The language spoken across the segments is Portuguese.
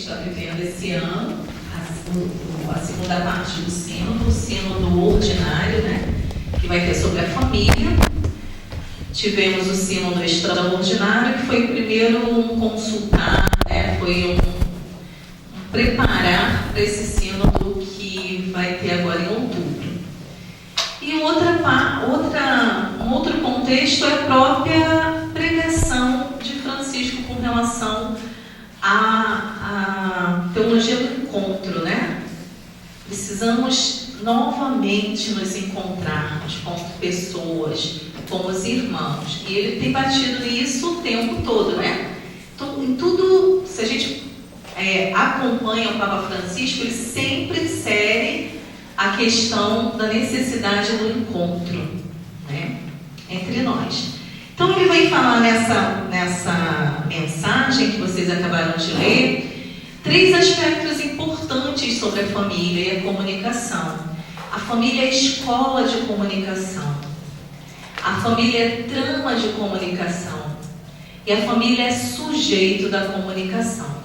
está vivendo esse ano, a segunda parte do sínodo, o sínodo ordinário, né, que vai ter sobre a família. Tivemos o sínodo extraordinário, que foi primeiro um consultar, né, foi um preparar para esse sínodo que vai ter agora em outubro. E um outro contexto é a própria pregação de Francisco com relação à teologia do encontro, né? Precisamos novamente nos encontrarmos como pessoas, como os irmãos. E ele tem batido nisso o tempo todo, né? Então, em tudo, se a gente acompanha o Papa Francisco, ele sempre insere a questão da necessidade do encontro, né, entre nós. Então ele vai falar nessa mensagem que vocês acabaram de ler, 3 aspectos importantes sobre a família e a comunicação. A família é escola de comunicação, a família é trama de comunicação e a família é sujeito da comunicação.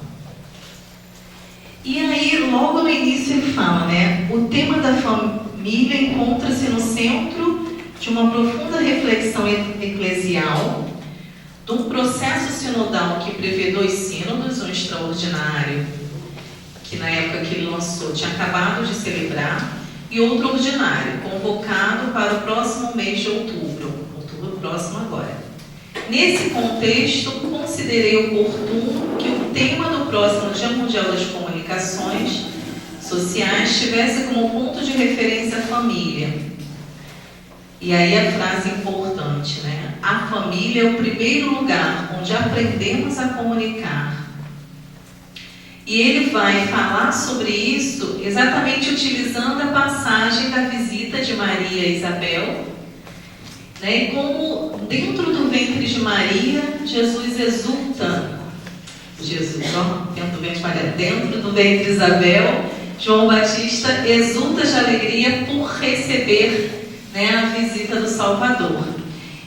E aí, logo no início ele fala, né? O tema da família encontra-se no centro de uma profunda reflexão eclesial, de um processo sinodal que prevê 2 sínodos, um extraordinário, que na época que ele lançou tinha acabado de celebrar, e outro ordinário, convocado para o próximo mês de outubro próximo agora. Nesse contexto, considerei oportuno que o tema do próximo Dia Mundial das Comunicações Sociais tivesse como ponto de referência a família. E aí a frase importante, né? A família é o primeiro lugar onde aprendemos a comunicar. E ele vai falar sobre isso exatamente utilizando a passagem da visita de Maria a Isabel, né? E como dentro do ventre de Maria, Jesus exulta. Dentro do ventre de Isabel, João Batista exulta de alegria por receber, né, a visita do Salvador.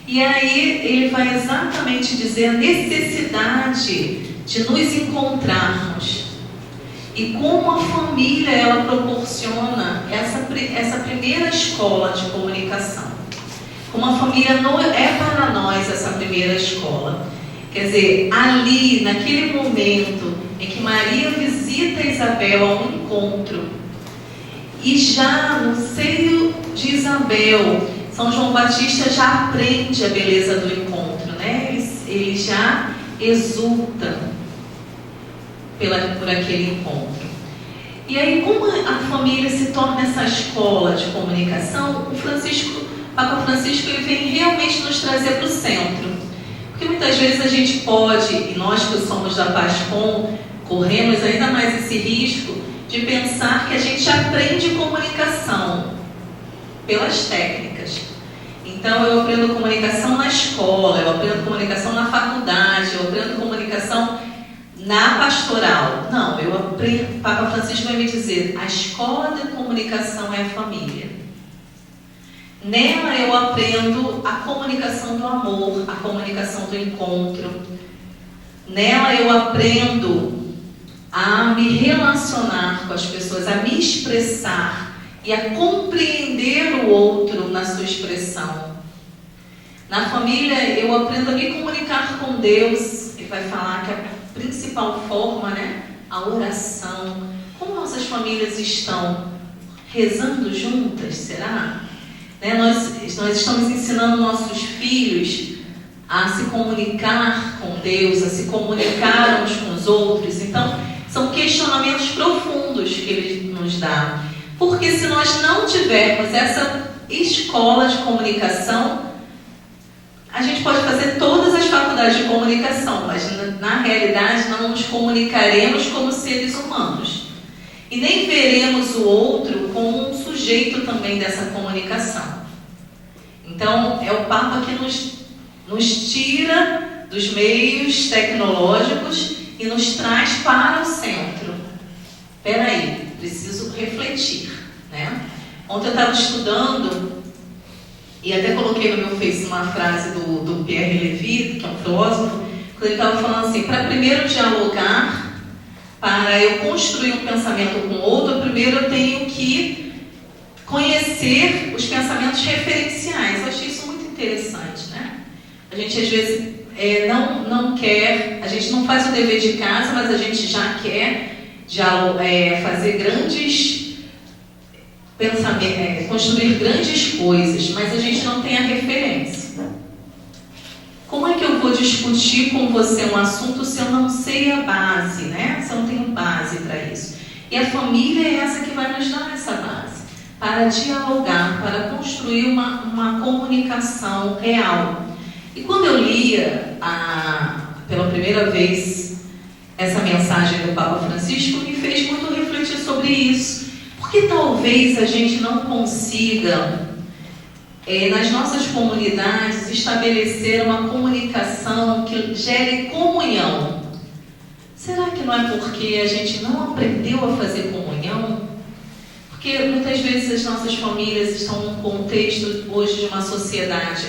E aí ele vai exatamente dizer a necessidade de nos encontrarmos e como a família ela proporciona essa primeira escola de comunicação. Como a família não é para nós essa primeira escola. Quer dizer, ali, naquele momento em que Maria visita Isabel a um encontro, e já no seio de Isabel, São João Batista já aprende a beleza do encontro, né? Ele já exulta por aquele encontro. E aí, como a família se torna essa escola de comunicação, Papa Francisco ele vem realmente nos trazer para o centro. Porque muitas vezes a gente pode, e nós que somos da PASCOM, corremos ainda mais esse risco de pensar que a gente aprende comunicação pelas técnicas. Então eu aprendo comunicação na escola, eu aprendo comunicação na faculdade, eu aprendo comunicação na pastoral. Não, Papa Francisco vai me dizer, a escola de comunicação é a família. Nela eu aprendo a comunicação do amor, a comunicação do encontro. Nela eu aprendo a me relacionar com as pessoas, a me expressar e a compreender o outro na sua expressão. Na família eu aprendo a me comunicar com Deus. Ele vai falar que a principal forma, né, a oração. Como nossas famílias estão rezando juntas, será? Nós estamos ensinando nossos filhos a se comunicar com Deus, a se comunicar uns com os outros. Então, são questionamentos profundos que Ele nos dá. Porque se nós não tivermos essa escola de comunicação, a gente pode fazer todas as faculdades de comunicação, mas na realidade não nos comunicaremos como seres humanos. E nem veremos o outro como um sujeito também dessa comunicação. Então, é o Papa que nos tira dos meios tecnológicos e nos traz para o centro. Espera aí, preciso refletir, né? Ontem eu estava estudando e até coloquei no meu Face uma frase do Pierre Levy, que é um filósofo, quando ele estava falando assim, para primeiro dialogar, para eu construir um pensamento com outro, primeiro eu tenho que conhecer os pensamentos referenciais. Eu achei isso muito interessante, né? A gente às vezes não quer, a gente não faz o dever de casa, mas a gente já quer fazer grandes pensamentos, construir grandes coisas, mas a gente não tem a referência. Como é que eu vou discutir com você um assunto se eu não sei a base, né? Se eu não tenho base para isso? E a família é essa que vai nos dar essa base, para dialogar, para construir uma comunicação real. E quando eu lia pela primeira vez essa mensagem do Papa Francisco, me fez muito refletir sobre isso. Porque talvez a gente não consiga, nas nossas comunidades, estabelecer uma comunicação que gere comunhão. Será que não é porque a gente não aprendeu a fazer comunhão? Porque muitas vezes as nossas famílias estão num contexto hoje de uma sociedade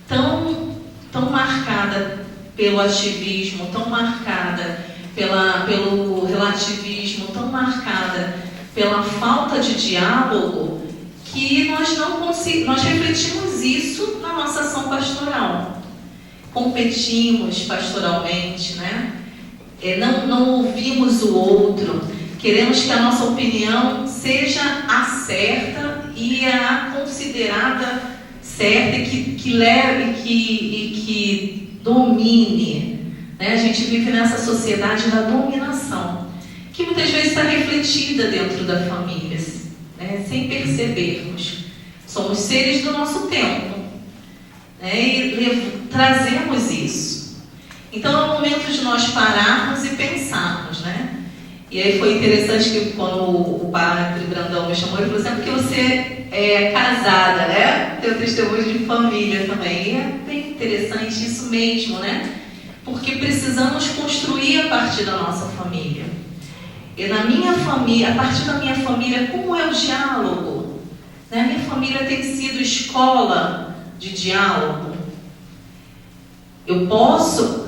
tão marcada pelo ativismo, tão marcada pelo relativismo, tão marcada pela falta de diálogo, que nós refletimos isso na nossa ação pastoral. Competimos pastoralmente, né? Não ouvimos o outro, queremos que a nossa opinião seja a certa e a considerada certa e que leve e que domine, né? A gente vive nessa sociedade da dominação, que muitas vezes está refletida dentro da família, né? Sem percebermos. Somos seres do nosso tempo, né? E trazemos isso. Então é o momento de nós pararmos e pensarmos, né? E aí foi interessante que quando o padre Brandão me chamou, ele falou assim: porque você é casada, né? Tem o testemunho de família também. E é bem interessante isso mesmo, né? Porque precisamos construir a partir da nossa família. E na minha família, a partir da minha família, como é o diálogo? Né? A minha família tem sido escola de diálogo. Eu posso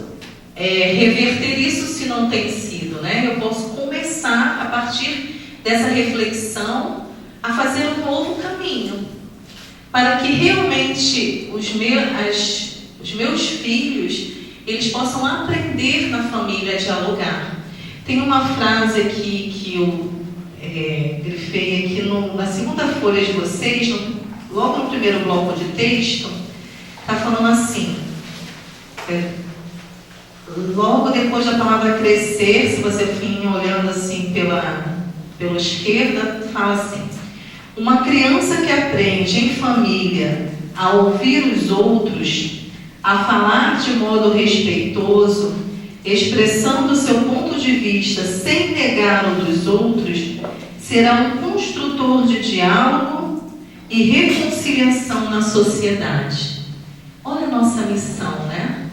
reverter isso se não tem sido, né? Eu posso começar, a partir dessa reflexão, a fazer um novo caminho, para que realmente os meus filhos, eles possam aprender na família a dialogar. Tem uma frase aqui que eu grifei aqui na segunda folha de vocês, logo no primeiro bloco de texto, está falando assim, logo depois da palavra crescer, se você vir olhando assim pela esquerda, fala assim: uma criança que aprende em família a ouvir os outros, a falar de modo respeitoso, expressando seu ponto de vista sem negar o dos outros, será um construtor de diálogo e reconciliação na sociedade. Olha a nossa missão, né?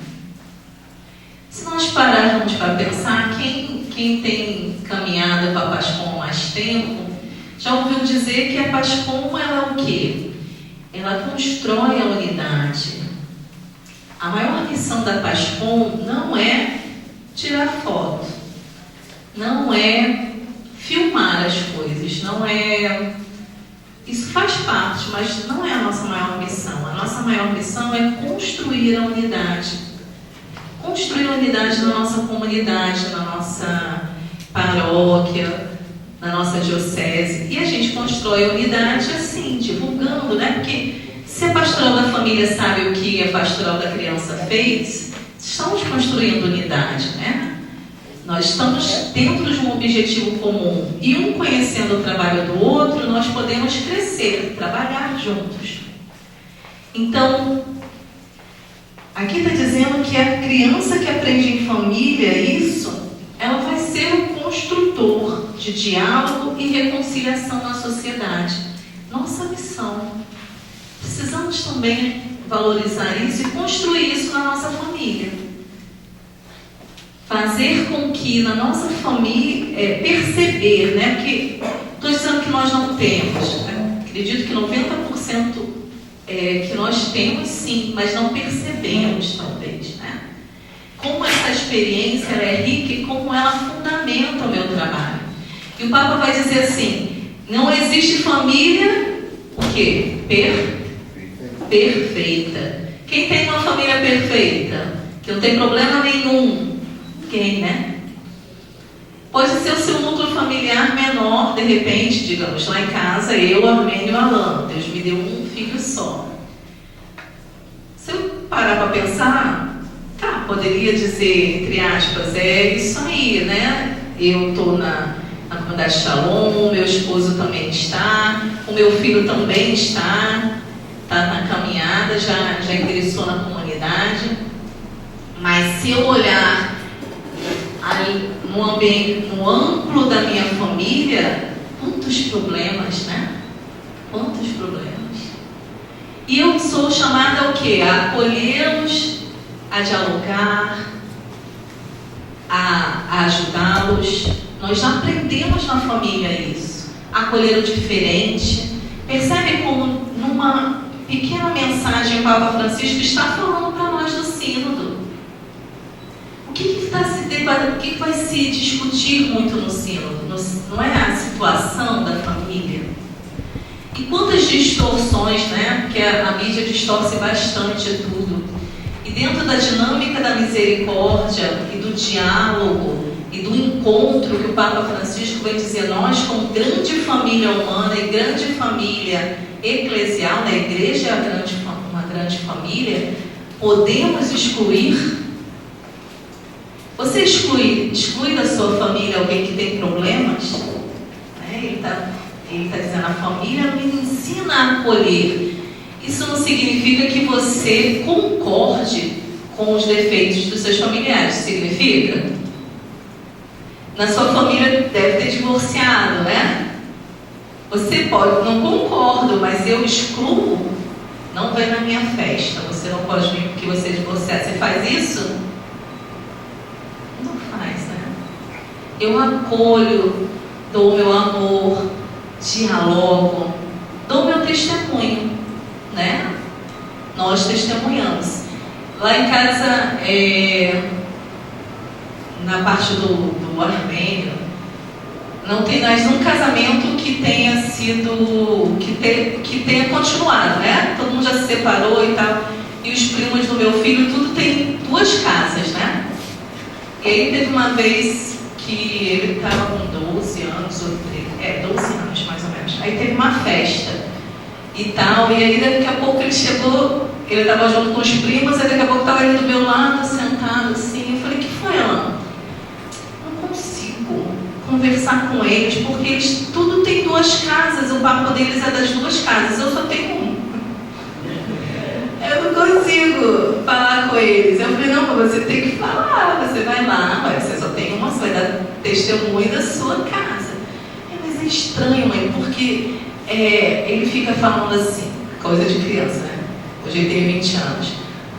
Se nós pararmos para pensar, quem tem caminhado para a PASCOM há mais tempo, já ouviu dizer que a PASCOM, ela é o quê? Ela constrói a unidade. A maior missão da PASCOM não é tirar foto, não é filmar as coisas, não é... Isso faz parte, mas não é a nossa maior missão. A nossa maior missão é construir a unidade. Construir a unidade na nossa comunidade, na nossa paróquia, na nossa diocese. E a gente constrói a unidade assim, divulgando, né? Porque se a pastoral da família sabe o que a pastoral da criança fez, estamos construindo unidade, né? Nós estamos dentro de um objetivo comum. E um conhecendo o trabalho do outro, nós podemos crescer, trabalhar juntos. Então, aqui está dizendo que a criança que aprende em família isso, ela vai ser um construtor de diálogo e reconciliação na sociedade. Nossa missão. Precisamos também valorizar isso e construir isso na nossa família. Fazer com que na nossa família, perceber, né? Porque estou dizendo que nós não temos, né? Acredito que 90% que nós temos sim, mas não percebemos talvez, né? Como essas experiência ela é rica e como ela fundamenta o meu trabalho. E o Papa vai dizer assim, não existe família, o quê? Perfeita. Quem tem uma família perfeita? Que não tem problema nenhum. Quem, né? Pode ser o seu núcleo familiar menor, de repente, digamos, lá em casa, eu, Armênio e Alan. Deus me deu um filho só. Se eu parar para pensar, tá, poderia dizer, entre aspas, é isso aí, né? Eu estou na comunidade Shalom, meu esposo também está, o meu filho também está na caminhada, já ingressou na comunidade. Mas se eu olhar aí, no ambiente, no amplo da minha família, quantos problemas, né? Quantos problemas. E eu sou chamada ao quê? A acolhê-los, a dialogar, a ajudá-los. Nós já aprendemos na família isso. Acolher o diferente. Percebe como numa pequena mensagem o Papa Francisco está falando para nós do sínodo. O que vai se discutir muito no sínodo? Não é a situação da família? E quantas distorções, né? Porque a mídia distorce bastante tudo. E dentro da dinâmica da misericórdia e do diálogo e do encontro que o Papa Francisco vai dizer, nós como grande família humana e grande família eclesial, né? A igreja é uma grande família, podemos excluir. Você exclui da sua família alguém que tem problemas? Né? Ele está dizendo, a família me ensina a acolher. Isso não significa que você concorde com os defeitos dos seus familiares. Significa? Na sua família deve ter divorciado, né? Você pode, não concordo, mas eu excluo. Não vem na minha festa. Você não pode vir porque você é divorciado. Você faz isso? Não faz, né? Eu acolho, dou meu amor, dialogo, dou meu testemunho, né? Nós testemunhamos. Lá em casa, na parte do Armênio, não tem mais um casamento que tenha sido, que tenha continuado, né? Todo mundo já se separou e tal. E os primos do meu filho, tudo tem 2 casas, né? E aí teve uma vez que ele estava com 12 anos, ou 12 anos mais ou menos. Aí teve uma festa e tal, e aí daqui a pouco ele chegou, ele estava junto com os primos, aí daqui a pouco estava ele do meu lado, sentado assim. Eu falei, que foi, Ana? Não consigo conversar com eles, porque eles tudo tem 2 casas, o papo deles é das 2 casas, eu só tenho um. Eu não consigo falar com eles. Eu falei, não, você tem que falar, você vai lá, mas você só tem uma, você vai dar testemunho da sua casa. Mas é estranho, mãe, porque ele fica falando assim, coisa de criança, né? Hoje ele tem 20 anos.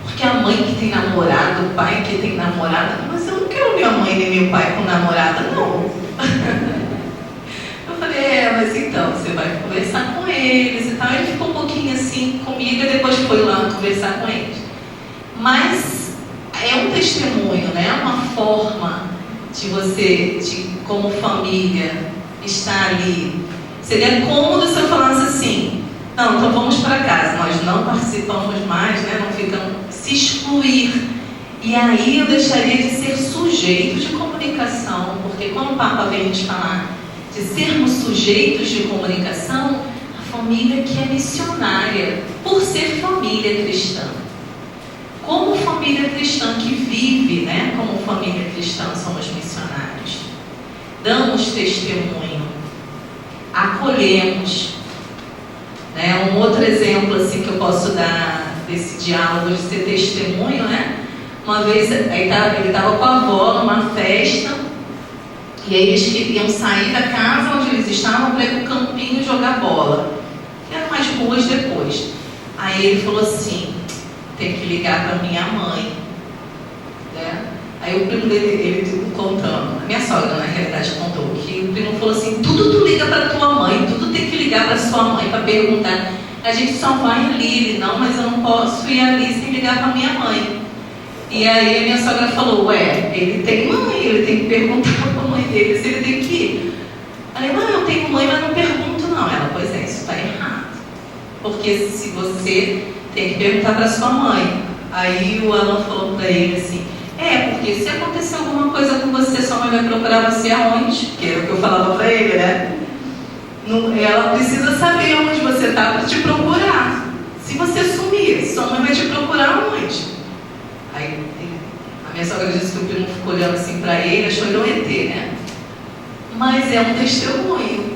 Porque a mãe que tem namorado, o pai que tem namorada, mas eu não quero minha mãe nem meu pai com namorada, não. Eu falei, mas então, você vai conversar com eles e tal. Ele ficou um pouquinho assim comigo e depois foi lá conversar com eles. Mas é um testemunho, né? É uma forma de você, como família, estar ali. Seria cômodo se eu falasse assim, não, então vamos para casa, nós não participamos mais, né? Não ficamos, se excluir. E aí eu deixaria de ser sujeito de comunicação, porque quando o Papa vem nos falar de sermos sujeitos de comunicação, a família que é missionária, por ser família cristã. Como família cristã que vive, né? Como família cristã somos missionários. Damos testemunho, acolhemos. Né? Um outro exemplo assim, que eu posso dar desse diálogo de ser testemunho, né? Uma vez ele estava com a avó numa festa, e aí eles queriam sair da casa onde eles estavam para ir para o campinho jogar bola, que eram umas ruas depois. Aí ele falou assim, tem que ligar para minha mãe, né? Aí o primo dele, ele contando, a minha sogra na realidade contou, que o primo falou assim, tudo tu liga para tua mãe, tudo tem que ligar para sua mãe para perguntar, a gente só vai ali. Ele, não, mas eu não posso ir ali sem ligar para minha mãe. E aí a minha sogra falou, ué, ele tem mãe, ele tem que perguntar para a mãe dele se ele tem que ir. Aí, não, eu tenho mãe, mas não pergunto não. Ela, pois é, isso está errado. Porque se você tem que perguntar para sua mãe. Aí o Alan falou para ele assim, porque se acontecer alguma coisa com você, sua mãe vai procurar você aonde? Que era o que eu falava para ele, né? Ela precisa saber onde você está para te procurar. Se você sumir, sua mãe vai te procurar onde? Aí a minha sogra disse que o primo ficou olhando assim para ele, achou ele um ET, né? Mas é um testemunho.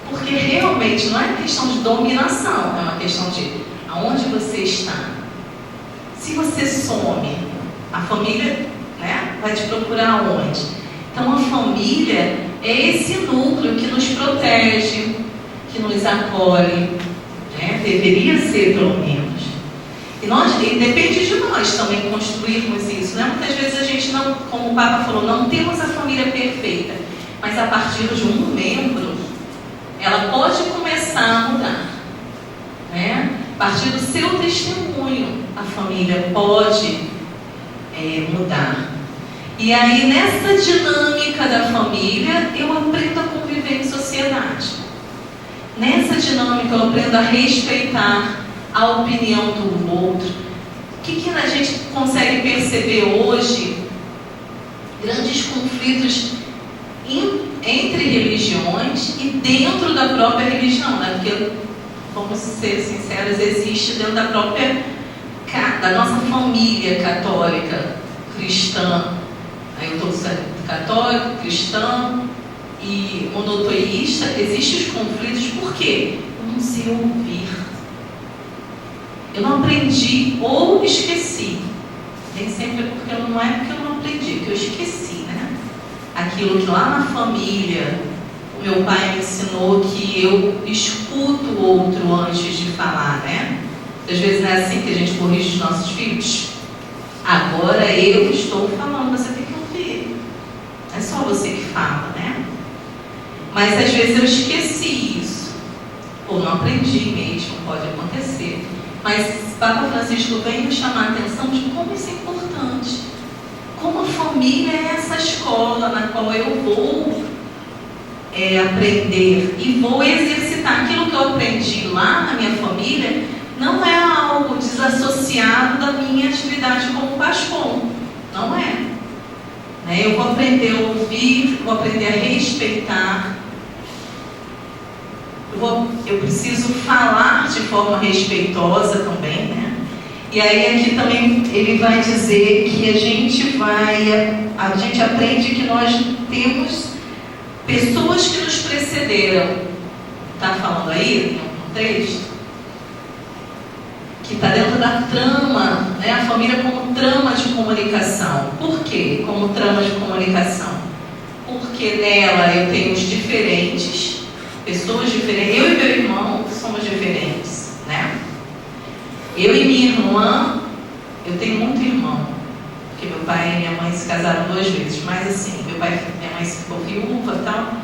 Porque realmente não é questão de dominação, é uma questão de aonde você está. Se você some, a família, né, vai te procurar onde? Então a família é esse núcleo que nos protege, que nos acolhe, né? Deveria ser pelo menos. E depende de nós também construirmos isso, né? Muitas vezes a gente não, como o Papa falou, não temos a família perfeita, mas a partir de um membro, ela pode começar a mudar, né? A partir do seu testemunho, a família pode mudar. E aí, nessa dinâmica da família, eu aprendo a conviver em sociedade. Nessa dinâmica, eu aprendo a respeitar a opinião do outro. O que a gente consegue perceber hoje? Grandes conflitos entre religiões e dentro da própria religião, né? Porque, vamos ser sinceros, existe dentro da própria, da nossa família católica, cristã. Aí eu estou católico, cristão e monoteísta, existem os conflitos, por quê? Eu não sei ouvir. Eu não aprendi ou esqueci. Nem sempre é porque não é porque eu não aprendi, porque eu esqueci, né? Aquilo que lá na família o meu pai me ensinou, que eu escuto o outro antes de falar, né? Às vezes não é assim que a gente corrige os nossos filhos. Agora eu estou falando, você tem que ouvir. Não é só você que fala, né? Mas às vezes eu esqueci isso. Ou não aprendi mesmo, pode acontecer. Mas Papa Francisco vem nos chamar a atenção de como isso é importante. Como a família é essa escola na qual eu vou aprender e vou exercitar. Aquilo que eu aprendi lá na minha família não é algo desassociado da minha atividade como pastor. Não é. Eu vou aprender a ouvir, vou aprender a respeitar. Eu preciso falar de forma respeitosa também, né? E aí aqui também ele vai dizer que a gente aprende que nós temos pessoas que nos precederam. Está falando aí no texto? Que está dentro da trama, né? A família como trama de comunicação. Por quê? Como trama de comunicação? Porque nela eu tenho os diferentes, pessoas diferentes. Eu e meu irmão somos diferentes, né? Eu e minha irmã, eu tenho muito irmão, porque meu pai e minha mãe se casaram 2 vezes, mas assim, minha mãe ficou viúva e tal,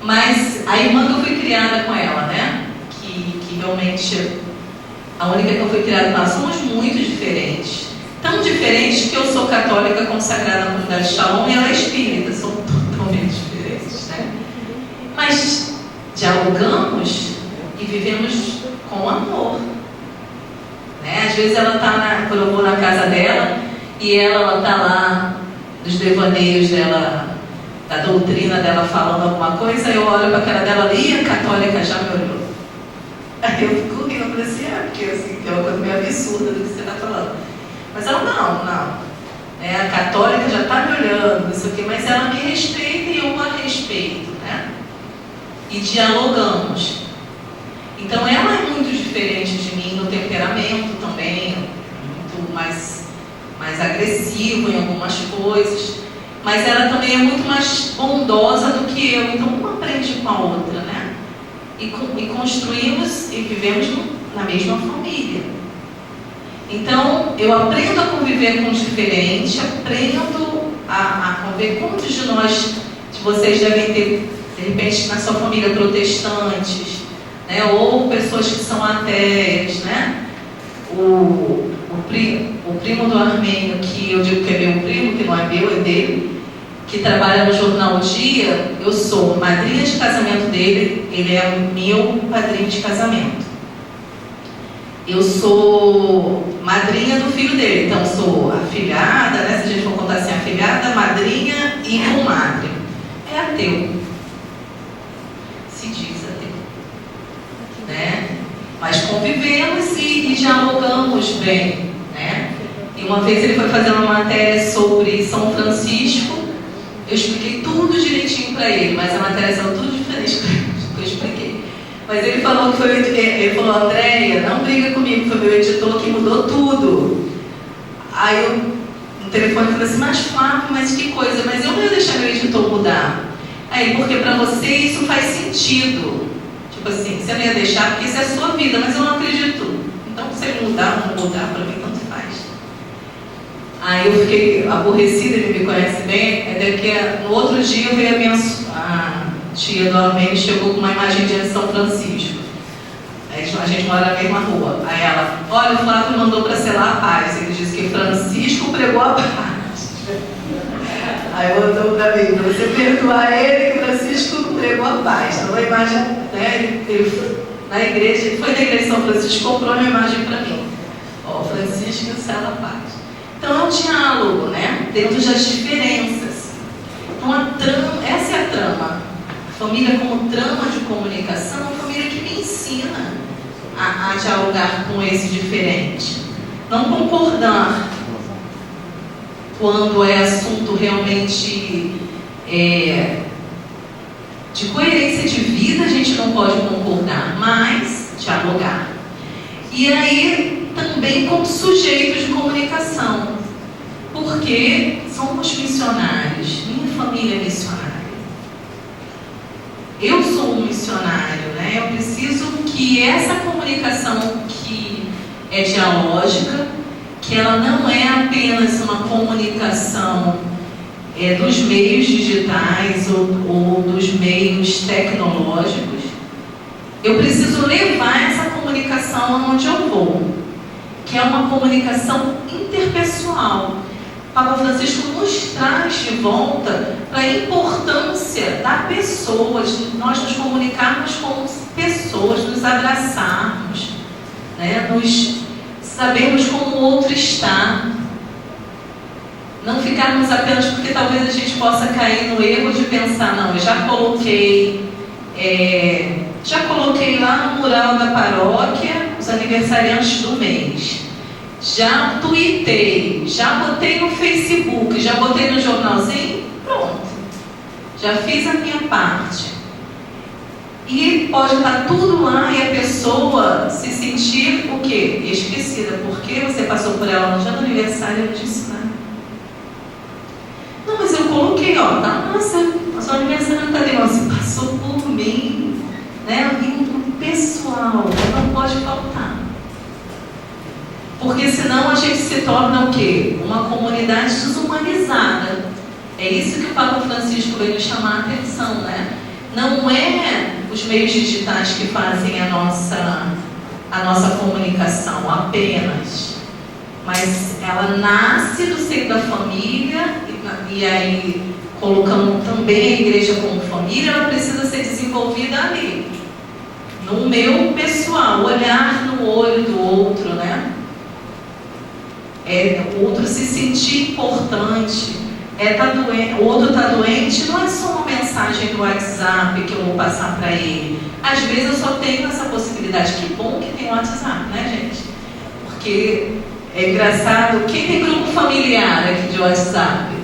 mas a irmã que eu fui criada com ela, né? Que realmente, a única que eu fui criada com ela, somos muito diferentes. Tão diferentes que eu sou católica consagrada na comunidade de Shalom e ela é espírita, são totalmente diferentes, né? Mas dialogamos e vivemos com amor. Às vezes ela está, quando eu vou na casa dela, e ela está lá, dos devaneios dela, da doutrina dela falando alguma coisa, eu olho para a cara dela ali, a católica já me olhou. Aí eu fico rindo assim, porque assim, é uma coisa meio absurda do que você está falando. Mas ela não. A católica já está me olhando, não sei o quê, mas ela me respeita e eu a respeito, né? E dialogamos. Então ela é muito diferente de mim no temperamento também, muito mais agressivo em algumas coisas, mas ela também é muito mais bondosa do que eu, então uma aprende com a outra, né? E construímos e vivemos na mesma família. Então eu aprendo a conviver com o diferente, aprendo a conviver com muitos de nós, de vocês devem ter, de repente, na sua família protestantes, né? Ou pessoas que são ateias, né? O primo do Armênio que eu digo que é meu primo, que não é meu, é dele, que trabalha no jornal O Dia. Eu sou madrinha de casamento dele, ele é meu padrinho de casamento. Eu sou madrinha do filho dele, então sou afilhada, né? Se a gente for contar assim, afilhada, madrinha e comadre. É ateu. Se diz ateu. Né? Mas convivemos e dialogamos bem, né? E uma vez ele foi fazer uma matéria sobre São Francisco, eu expliquei tudo direitinho para ele, mas a matéria saiu tudo diferente do que eu expliquei. Mas ele falou que foi ele falou, Andréia, não briga comigo, foi meu editor que mudou tudo. Aí eu no telefone falei assim, mas Flávio, mas que coisa, mas eu não ia deixar meu editor mudar. Aí, porque para você isso faz sentido. Tipo assim, você não ia deixar porque isso é a sua vida, mas eu não acredito. Então se ele mudar ou não mudar, para mim tanto faz. Aí eu fiquei aborrecida, ele me conhece bem, até que no outro dia veio a tia do Almeida chegou com uma imagem de São Francisco. Aí a gente mora na mesma rua. Aí ela, olha, o Flávio mandou para selar a paz. Ele disse que Francisco pregou a paz. Aí mandou para mim, para você perdoar ele, que Francisco pregou a paz. Então a imagem, né, ele na igreja, ele foi na igreja de São Francisco, comprou uma imagem para mim. Ó, Francisco sela a paz. Então é um diálogo, né? Dentro das diferenças. Então a trama, essa é a trama. A família como trama de comunicação é uma família que me ensina a dialogar com esse diferente. Não concordar quando é assunto realmente de coerência de vida, a gente não pode concordar, mas dialogar. E aí também como sujeitos de comunicação, porque somos missionários, minha família é missionária. Eu sou um missionário, né? Eu preciso que essa comunicação que é dialógica, que ela não é apenas uma comunicação dos meios digitais ou dos meios tecnológicos, eu preciso levar essa comunicação onde eu vou, que é uma comunicação interpessoal. Papa Francisco nos traz de volta para a importância da pessoa, de nós nos comunicarmos com pessoas, nos abraçarmos, né? Nos sabermos como o outro está. Não ficarmos apenas porque talvez a gente possa cair no erro de pensar, não, eu já coloquei lá no mural da paróquia os aniversariantes do mês. Já tuitei, já botei no Facebook, já botei no jornalzinho, pronto. Já fiz a minha parte. E pode estar tudo lá e a pessoa se sentir o quê? Esquecida. Porque você passou por ela no dia do aniversário e não disse nada. Não, mas eu coloquei, ó, tá, nossa, o seu aniversário não está ali, você passou por mim, né? O pessoal, não pode faltar. Porque senão a gente se torna o quê? Uma comunidade desumanizada. É isso que o Papa Francisco veio nos chamar a atenção, né? Não é os meios digitais que fazem a nossa comunicação apenas, mas ela nasce do seio da família e aí, colocando também a igreja como família, ela precisa ser desenvolvida ali, no meu pessoal, olhar no olho do outro, né? O outro se sentir importante. O outro está doente, não é só uma mensagem do WhatsApp que eu vou passar para ele. Às vezes eu só tenho essa possibilidade. Que bom que tem o WhatsApp, né, gente? Porque é engraçado. Quem tem grupo familiar aqui de WhatsApp?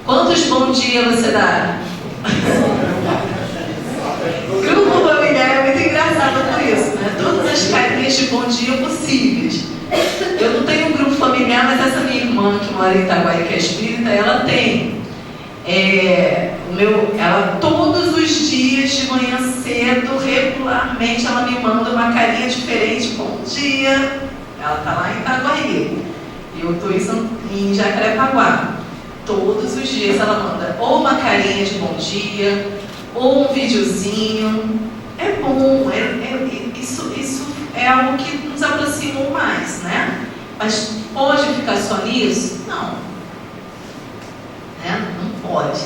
Quantos bom dia você dá? Grupo familiar é muito engraçado por isso, né? Todas as carinhas de bom dia possíveis. Eu não tenho um grupo familiar, mas essa minha irmã que mora em Itaguaí, que é espírita, ela tem. Ela todos os dias de manhã cedo, regularmente, ela me manda uma carinha diferente. Bom dia. Ela está lá em Itaguaí. E eu estou em Jacarepaguá. Todos os dias ela manda ou uma carinha de bom dia, ou um videozinho. É bom, isso é algo que nos aproximou mais, né? Mas pode ficar só nisso? Não. Né? Não pode.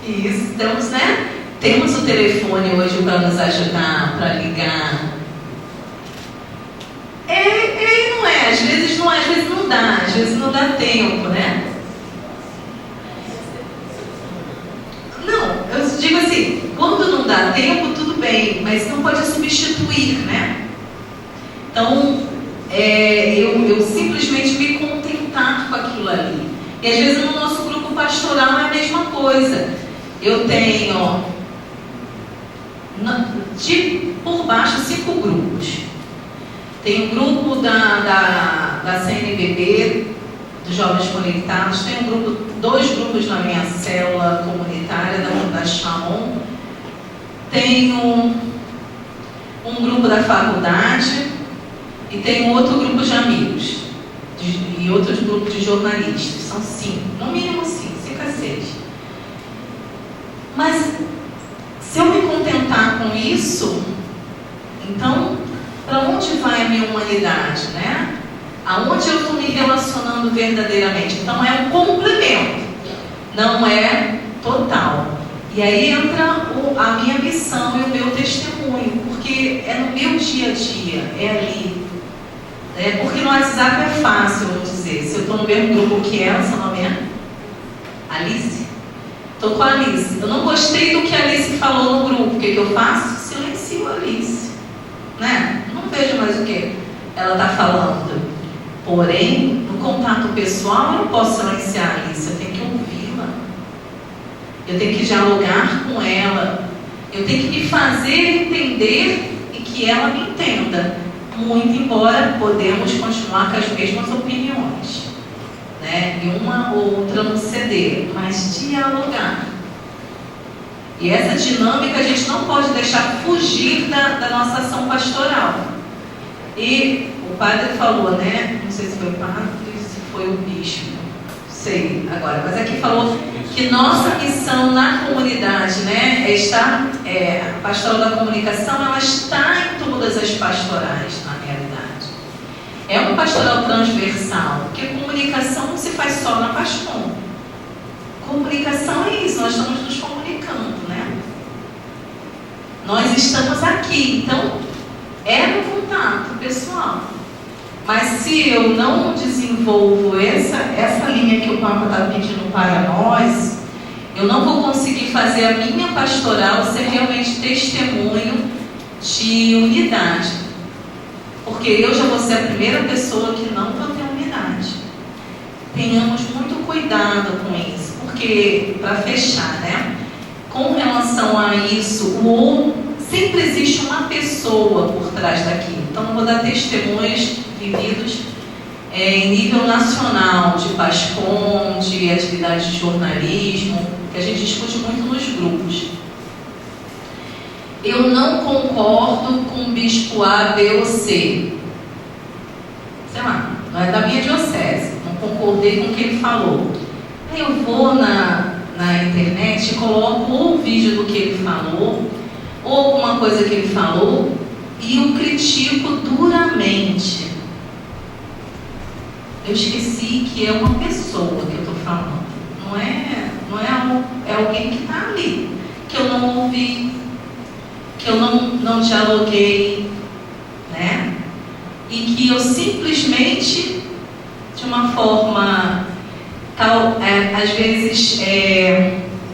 Isso, temos, né? Temos o telefone hoje para nos ajudar, para ligar. Não é, às vezes não dá, às vezes não dá tempo, né? Não, eu digo assim, quando não dá tempo, tudo bem, mas não pode substituir, né? Então, eu simplesmente me contentar com aquilo ali. E às vezes no nosso grupo pastoral é a mesma coisa. Eu tenho, por baixo, 5 grupos. Tem o grupo da CNBB, dos Jovens Conectados. Tem 2 grupos na minha célula comunitária, da Shalom. Tenho um grupo da faculdade e tenho outro grupo de amigos. E outros grupos de jornalistas. São 5, no mínimo 5 a 6. Mas se eu me contentar com isso, então, para onde vai a minha humanidade, né? Aonde eu estou me relacionando verdadeiramente? Então, é um complemento, não é total. E aí entra a minha missão e o meu testemunho, porque é no meu dia a dia, é ali. Porque no WhatsApp é fácil, vamos dizer. Se eu estou no mesmo grupo que ela, seu nome é? Alice? Estou com a Alice. Eu não gostei do que a Alice falou no grupo. O que eu faço? Silencio a Alice. Né? Não vejo mais o que ela está falando. Porém, no contato pessoal, eu não posso silenciar a Alice. Eu tenho que ouvi-la. Eu tenho que dialogar com ela. Eu tenho que me fazer entender e que ela me entenda. Muito embora podemos continuar com as mesmas opiniões, né? E uma ou outra não ceder, mas dialogar. E essa dinâmica a gente não pode deixar fugir da nossa ação pastoral. E o padre falou, né? Não sei se foi o padre, se foi o bispo, sei agora, mas aqui falou que nossa missão na comunidade, né, a pastoral da comunicação, ela está em todas as pastorais, na realidade. É uma pastoral transversal, porque comunicação não se faz só na Pascom. Comunicação é isso, nós estamos nos comunicando, né? Nós estamos aqui, então é no contato pessoal. Mas se eu não desenvolvo essa linha que o Papa está pedindo para nós, eu não vou conseguir fazer a minha pastoral ser realmente testemunho de unidade. Porque eu já vou ser a primeira pessoa que não vai ter unidade. Tenhamos muito cuidado com isso. Porque, para fechar, né? Com relação a isso, sempre existe uma pessoa por trás daquilo. Então, eu vou dar testemunhos vividos em nível nacional, de Pascom, de atividades de jornalismo, que a gente discute muito nos grupos. Eu não concordo com o bispo A, B ou C. Sei lá, não é da minha diocese, não concordei com o que ele falou. Aí eu vou na internet e coloco ou o vídeo do que ele falou, ou alguma coisa que ele falou, e o critico duramente. Eu esqueci que é uma pessoa que eu estou falando. É alguém que está ali, que eu não ouvi, que eu não dialoguei, né? E que eu simplesmente, de uma forma tal, às vezes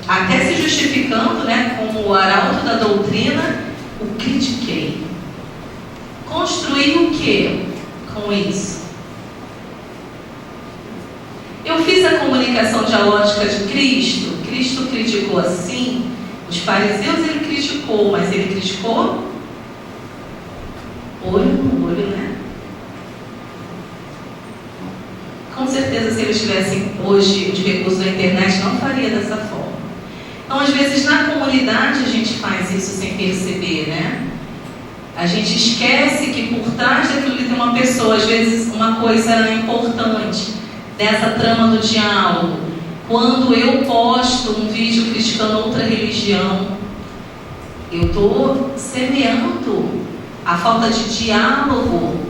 até se justificando, né, como o arauto da doutrina, o critiquei. Construí o que com isso? Eu fiz a comunicação dialógica de Cristo. Cristo criticou assim. Os fariseus ele criticou, mas ele criticou olho no olho, né? Com certeza, se eles tivessem hoje os recursos da internet, não faria dessa forma. Então, às vezes, na comunidade a gente faz isso sem perceber, né? A gente esquece que por trás daquilo tem uma pessoa, às vezes, uma coisa importante dessa trama do diálogo. Quando eu posto um vídeo criticando outra religião, eu estou semeando a falta de diálogo,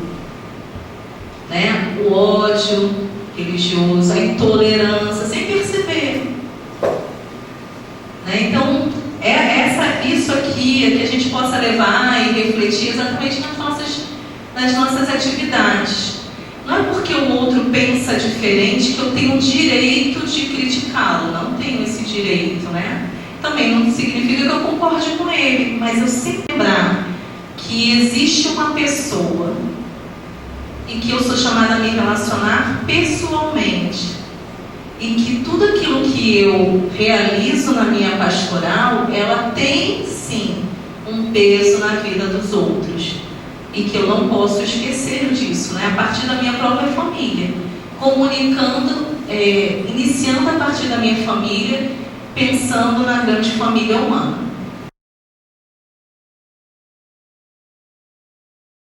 né? O ódio religioso, a intolerância, sem perceber. Né? Então, isso aqui é que a gente possa levar e refletir exatamente nas nossas atividades. Não é porque o outro pensa diferente que eu tenho o direito de criticá-lo. Não tenho esse direito, né? Também não significa que eu concorde com ele, mas eu sempre lembrar que existe uma pessoa em que eu sou chamada a me relacionar pessoalmente, e que tudo aquilo que eu realizo na minha pastoral, ela tem sim um peso na vida dos outros, e que eu não posso esquecer disso, né? A partir da minha própria família, comunicando, iniciando a partir da minha família, pensando na grande família humana.